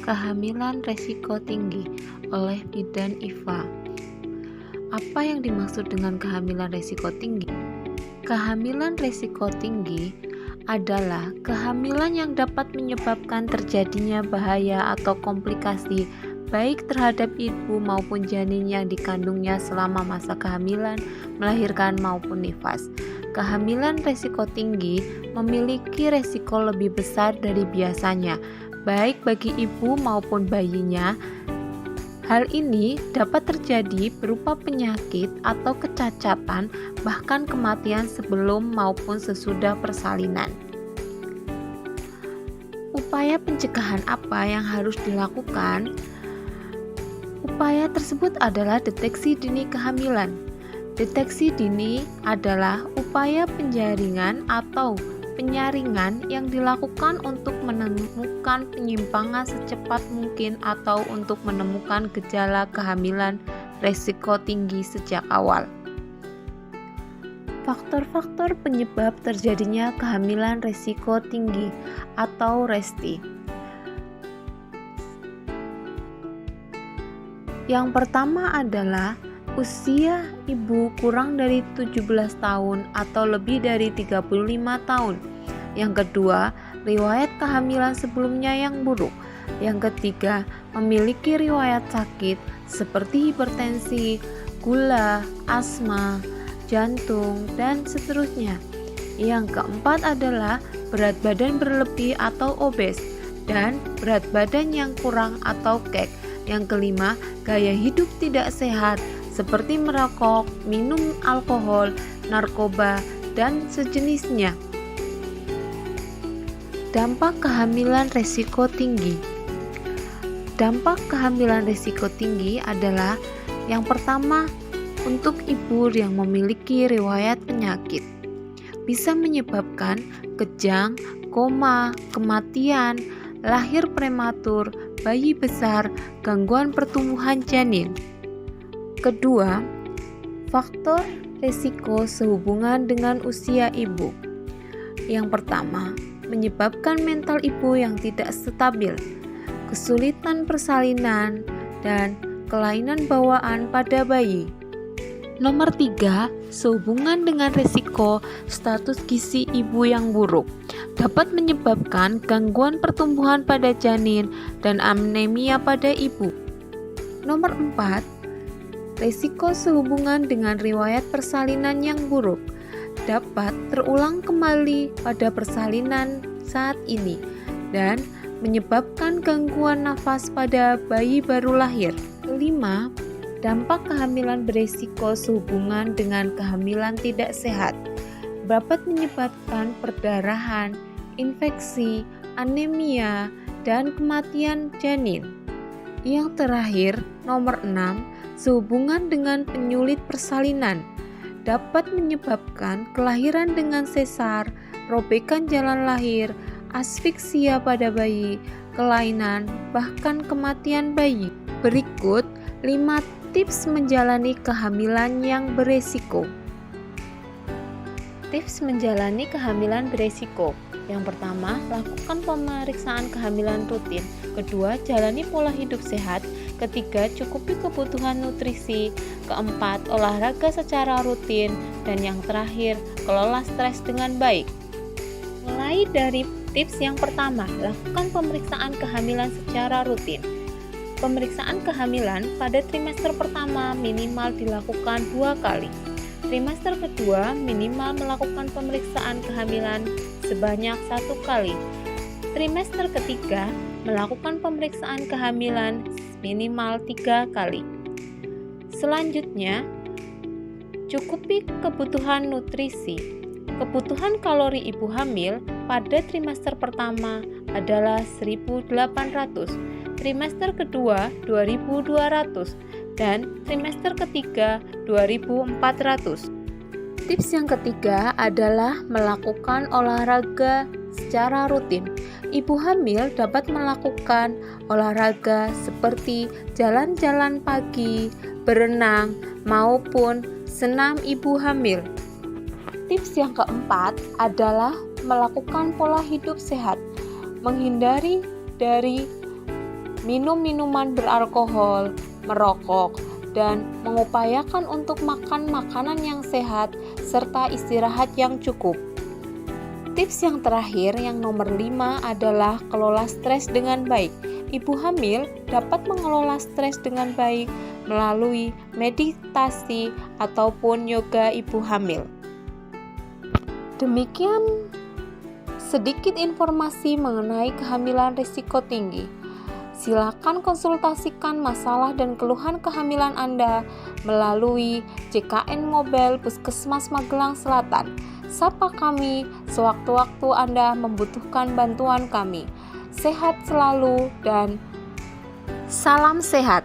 Kehamilan resiko tinggi oleh Bidan Iva. Apa yang dimaksud dengan kehamilan resiko tinggi? Kehamilan resiko tinggi adalah kehamilan yang dapat menyebabkan terjadinya bahaya atau komplikasi baik terhadap ibu maupun janin yang dikandungnya selama masa kehamilan, melahirkan maupun nifas. Kehamilan resiko tinggi memiliki resiko lebih besar dari biasanya, baik bagi ibu maupun bayinya. Hal ini dapat terjadi berupa penyakit atau kecacatan, bahkan kematian sebelum maupun sesudah persalinan. Upaya pencegahan apa yang harus dilakukan? Upaya tersebut adalah deteksi dini kehamilan. Deteksi dini adalah upaya penjaringan atau penyaringan yang dilakukan untuk menemukan penyimpangan secepat mungkin atau untuk menemukan gejala kehamilan resiko tinggi sejak awal. Faktor-faktor penyebab terjadinya kehamilan resiko tinggi atau RESTI. Yang pertama adalah usia ibu kurang dari 17 tahun atau lebih dari 35 tahun. Yang kedua, riwayat kehamilan sebelumnya yang buruk. Yang ketiga, memiliki riwayat sakit seperti hipertensi, gula, asma, jantung, dan seterusnya. Yang keempat adalah berat badan berlebih atau obes dan berat badan yang kurang atau kek. Yang kelima, gaya hidup tidak sehat seperti merokok, minum alkohol, narkoba, dan sejenisnya. Dampak kehamilan resiko tinggi. Dampak kehamilan resiko tinggi adalah yang pertama, untuk ibu yang memiliki riwayat penyakit. Bisa menyebabkan kejang, koma, kematian, lahir prematur, bayi besar, gangguan pertumbuhan janin. Kedua, faktor risiko sehubungan dengan usia ibu. Yang pertama, menyebabkan mental ibu yang tidak stabil, kesulitan persalinan, dan kelainan bawaan pada bayi. Nomor 3, sehubungan dengan risiko status gizi ibu yang buruk, dapat menyebabkan gangguan pertumbuhan pada janin dan anemia pada ibu. Nomor 4, risiko sehubungan dengan riwayat persalinan yang buruk, dapat terulang kembali pada persalinan saat ini dan menyebabkan gangguan nafas pada bayi baru lahir. Kelima, dampak kehamilan beresiko sehubungan dengan kehamilan tidak sehat, dapat menyebabkan perdarahan, infeksi, anemia, dan kematian janin. Yang terakhir, nomor 6, sehubungan dengan penyulit persalinan, dapat menyebabkan kelahiran dengan sesar, robekan jalan lahir, asfiksia pada bayi, kelainan, bahkan kematian bayi. Berikut 5 tips menjalani kehamilan yang beresiko. Tips menjalani kehamilan beresiko. Yang pertama, lakukan pemeriksaan kehamilan rutin. Kedua, jalani pola hidup sehat. Ketiga, cukupi kebutuhan nutrisi. Keempat, olahraga secara rutin. Dan yang terakhir, kelola stres dengan baik. Mulai dari tips yang pertama, lakukan pemeriksaan kehamilan secara rutin. Pemeriksaan kehamilan pada trimester pertama minimal dilakukan 2 kali. Trimester kedua minimal melakukan pemeriksaan kehamilan sebanyak 1 kali. Trimester ketiga melakukan pemeriksaan kehamilan minimal 3 kali. Selanjutnya, cukupi kebutuhan nutrisi. Kebutuhan kalori ibu hamil pada trimester pertama adalah 1.800, trimester kedua 2.200, dan trimester ketiga 2.400. Tips yang ketiga adalah melakukan olahraga secara rutin. Ibu hamil dapat melakukan olahraga seperti jalan-jalan pagi, berenang, maupun senam ibu hamil. Tips yang keempat adalah melakukan pola hidup sehat, menghindari dari minum minuman beralkohol, merokok, dan mengupayakan untuk makan makanan yang sehat serta istirahat yang cukup. Tips yang terakhir yang nomor 5 adalah kelola stres dengan baik. Ibu hamil dapat mengelola stres dengan baik melalui meditasi ataupun yoga ibu hamil. Demikian sedikit informasi mengenai kehamilan risiko tinggi. Silakan konsultasikan masalah dan keluhan kehamilan Anda melalui JKN Mobile Puskesmas Magelang Selatan. Sapa kami sewaktu-waktu Anda membutuhkan bantuan kami. Sehat selalu dan salam sehat.